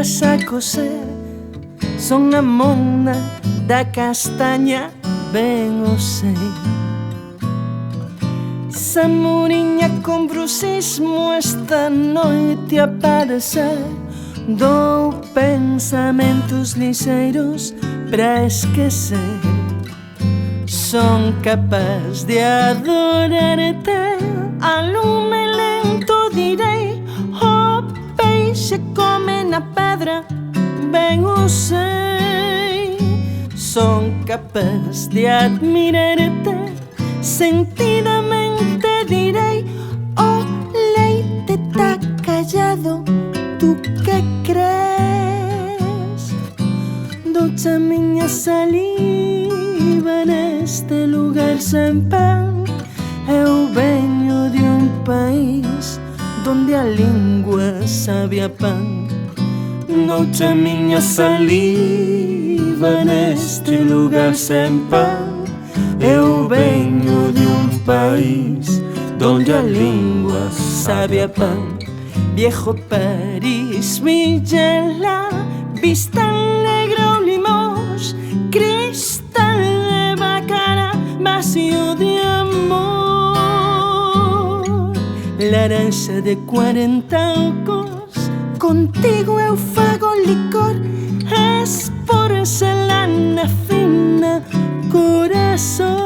máquinas a coser son a mona da castaña, ben o sei. Samuriña con bruxismo esta noite aparecer. Dou pensamentos lixeiros pra esquecer. Son capaz de adorarte. A lume lento direi: o peixe come na pedra, ben o sei. Son capaz de admirarte. Sentidamente direi: o leite tá callado, tú que crees? Douche a miña saliva neste lugar sen pan. Eu veño de un país donde a lingua sabe a pan. Douche a miña saliva neste lugar sen pan. Eu venho de un país donde a lingua sabe a pan. Viejo París, Villela, vista negra o limos, cristal de bacara, vacío de amor. Laranja de 40 ocos, contigo eu fago licor. Es porcelana fina, corazón.